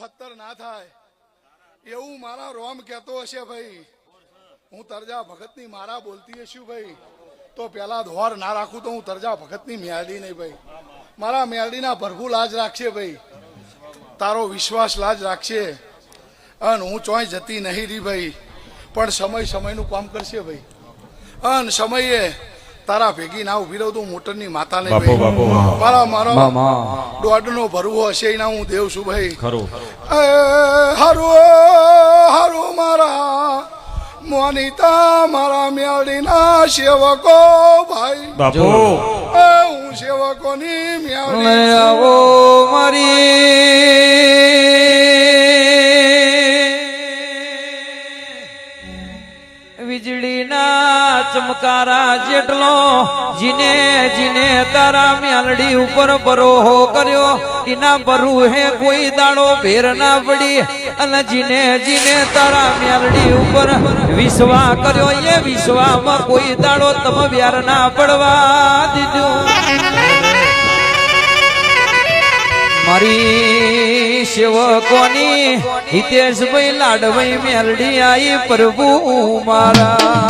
70 ના થાય એવું મારા રોમ કહેતો હશે ભાઈ. હું તરજા ભગતની મારા બોલતી હશું ભાઈ, તો પેલા ધોર ના રાખું તો હું તરજા ભગતની મેલડી નહીં ભાઈ. મારા મેલડીના ભરભુ લાજ રાખશે ભાઈ, તારો વિશ્વાસ લાજ રાખશે. અને હું ચોય જતી નહીં રહી ભાઈ, પણ સમય સમયનું કામ કરશે ભાઈ. અને સમયે તારા ભેગી ના ઉભી રહું તો મોટરની માતા નહીં ભાઈ. મારા મારો દોડનો ભરવો હશે એના હું દેવ છું ભાઈ. હારું હારું મારા મોનિતા મારા મેળીના સેવકો ભાઈ. હું સેવકોની મેળી આવો મારી વીજળીના ચમકારા જેટલો જીને જીને તારા મેલડી ઉપર બરોહો કર્યો એના બરુ હે કોઈ દાડો ભેર ના પડી. અને જીને જીને તારા મેલડી ઉપર વિશ્વા કર્યો એ વિશ્વામાં કોઈ દાડો તમે વ્યાર ના પડવા દીધું. મારી સેવકોની હિતેશભાઈ લાડભાઈ મેલડી આઈ પ્રભુ મારા